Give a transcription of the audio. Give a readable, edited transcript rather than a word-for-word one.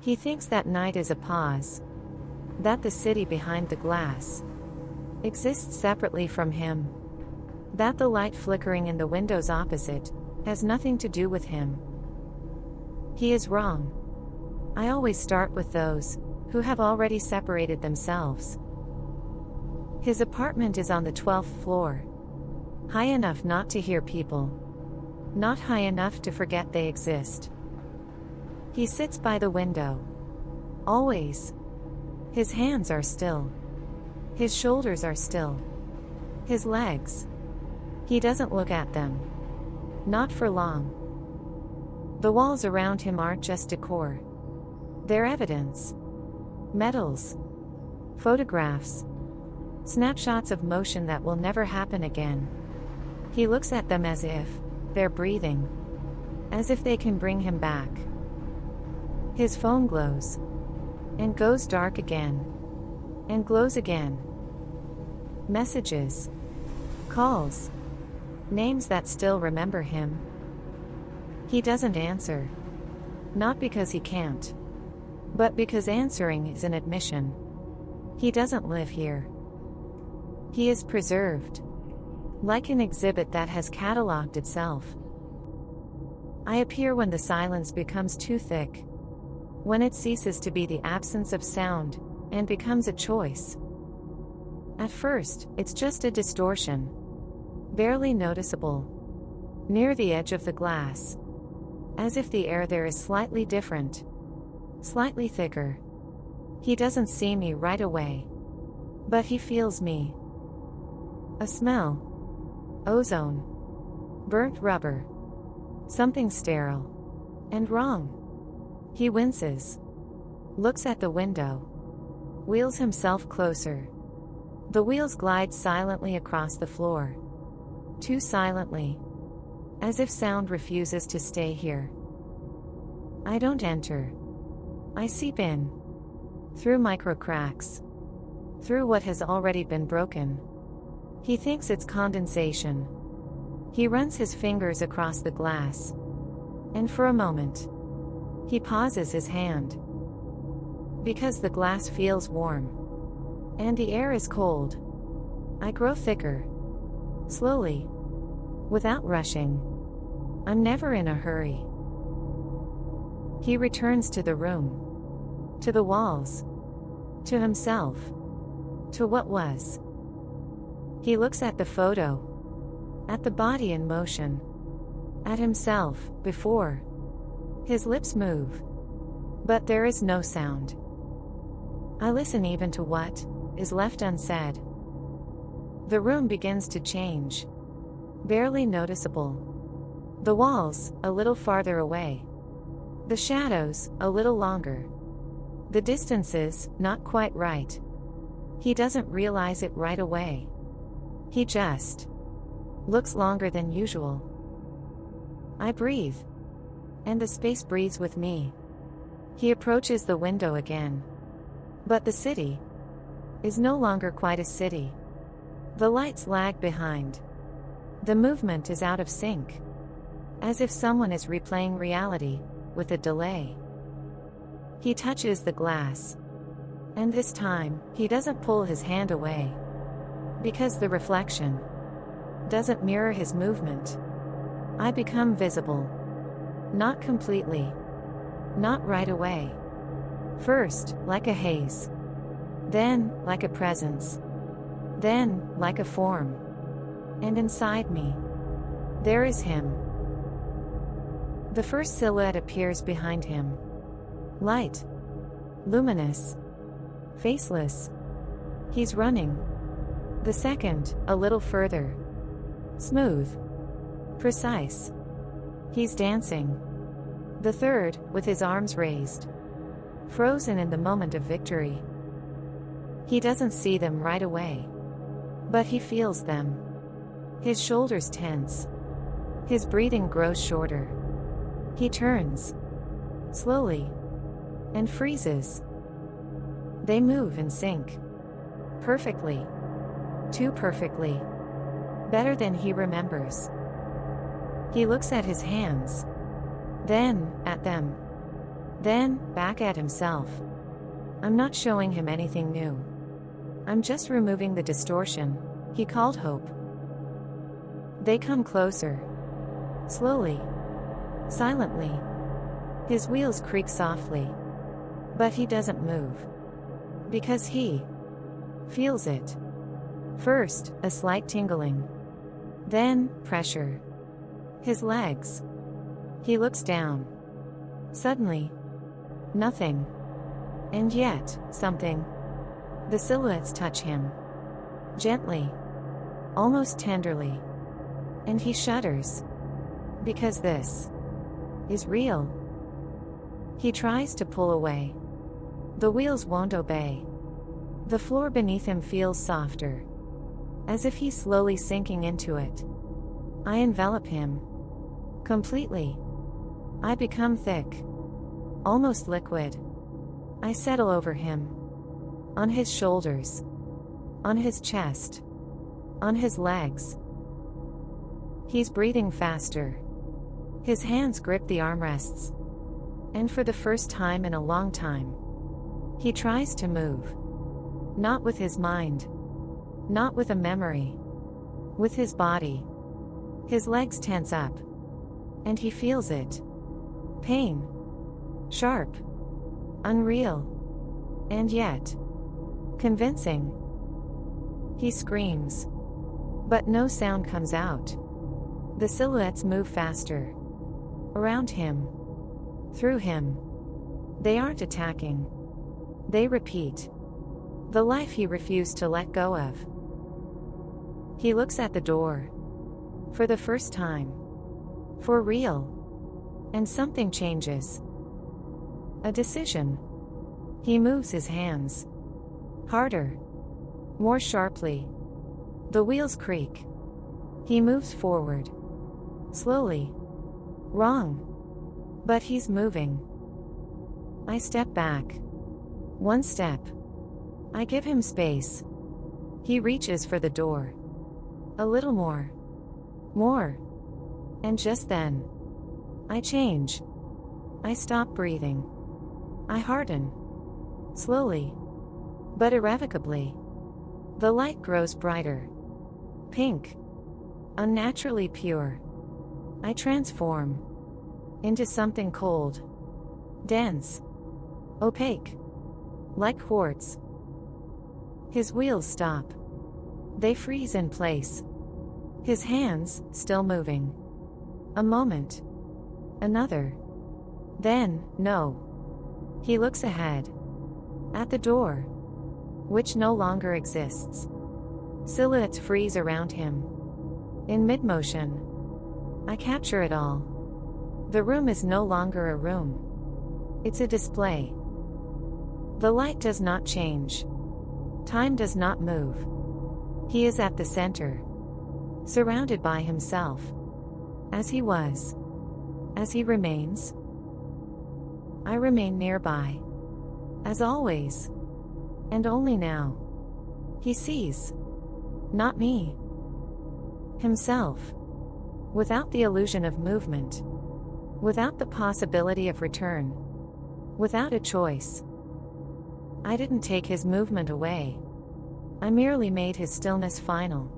He thinks that night is a pause, that the city behind the glass exists separately from him, that the light flickering in the windows opposite has nothing to do with him. He is wrong. I always start with those who have already separated themselves. His apartment is on the 12th floor, high enough not to hear people, not high enough to forget they exist. He sits by the window. Always. His hands are still. His shoulders are still. His legs. He doesn't look at them. Not for long. The walls around him aren't just decor. They're evidence. Medals. Photographs. Snapshots of motion that will never happen again. He looks at them as if they're breathing. As if they can bring him back. His phone glows. And goes dark again. And glows again. Messages. Calls. Names that still remember him. He doesn't answer. Not because he can't. But because answering is an admission. He doesn't live here. He is preserved. Like an exhibit that has catalogued itself. I appear when the silence becomes too thick. When it ceases to be the absence of sound, and becomes a choice. At first, it's just a distortion. Barely noticeable. Near the edge of the glass. As if the air there is slightly different. Slightly thicker. He doesn't see me right away. But he feels me. A smell. Ozone. Burnt rubber. Something sterile. And wrong. He winces. Looks at the window. Wheels himself closer. The wheels glide silently across the floor. Too silently. As if sound refuses to stay here. I don't enter. I seep in. Through micro cracks. Through what has already been broken. He thinks it's condensation. He runs his fingers across the glass. And for a moment, he pauses his hand. Because the glass feels warm. And the air is cold. I grow thicker. Slowly. Without rushing. I'm never in a hurry. He returns to the room. To the walls. To himself. To what was. He looks at the photo. At the body in motion. At himself, before. His lips move. But there is no sound. I listen even to what is left unsaid. The room begins to change. Barely noticeable. The walls, a little farther away. The shadows, a little longer. The distances, not quite right. He doesn't realize it right away. He just looks longer than usual. I breathe. And the space breathes with me. He approaches the window again. But the city is no longer quite a city. The lights lag behind. The movement is out of sync. As if someone is replaying reality, with a delay. He touches the glass. And this time, he doesn't pull his hand away. Because the reflection doesn't mirror his movement. I become visible. Not completely. Not right away. First, like a haze. Then, like a presence. Then, like a form. And inside me, there is him. The first silhouette appears behind him. Light. Luminous. Faceless. He's running. The second, a little further. Smooth. Precise. He's dancing. The third, with his arms raised. Frozen in the moment of victory. He doesn't see them right away. But he feels them. His shoulders tense. His breathing grows shorter. He turns. Slowly. And freezes. They move in sync. Perfectly. Too perfectly. Better than he remembers. He looks at his hands. Then, at them. Then, back at himself. I'm not showing him anything new. I'm just removing the distortion, he called hope. They come closer. Slowly. Silently. His wheels creak softly. But he doesn't move. Because he feels it. First, a slight tingling. Then, pressure. His legs. He looks down. Suddenly. Nothing. And yet, something. The silhouettes touch him. Gently. Almost tenderly. And he shudders. Because this is real. He tries to pull away. The wheels won't obey. The floor beneath him feels softer. As if he's slowly sinking into it. I envelop him. Completely. I become thick. Almost liquid. I settle over him. On his shoulders. On his chest. On his legs. He's breathing faster. His hands grip the armrests. And for the first time in a long time, he tries to move. Not with his mind. Not with a memory. With his body. His legs tense up. And he feels it. Pain. Sharp. Unreal. And yet convincing. He screams. But no sound comes out. The silhouettes move faster. Around him. Through him. They aren't attacking. They repeat. The life he refused to let go of. He looks at the door. For the first time. For real. And something changes. A decision. He moves his hands. Harder. More sharply. The wheels creak. He moves forward. Slowly. Wrong. But he's moving. I step back. One step. I give him space. He reaches for the door. A little more. More. And just then. I change. I stop breathing. I harden. Slowly. But irrevocably. The light grows brighter. Pink. Unnaturally pure. I transform. Into something cold. Dense. Opaque. Like quartz. His wheels stop. They freeze in place. His hands, still moving. A moment. Another. Then, no. He looks ahead. At the door. Which no longer exists. Silhouettes freeze around him. In mid-motion. I capture it all. The room is no longer a room. It's a display. The light does not change. Time does not move. He is at the center. Surrounded by himself. As he was. As he remains. I remain nearby. As always. And only now. He sees. Not me. Himself. Without the illusion of movement. Without the possibility of return. Without a choice. I didn't take his movement away. I merely made his stillness final.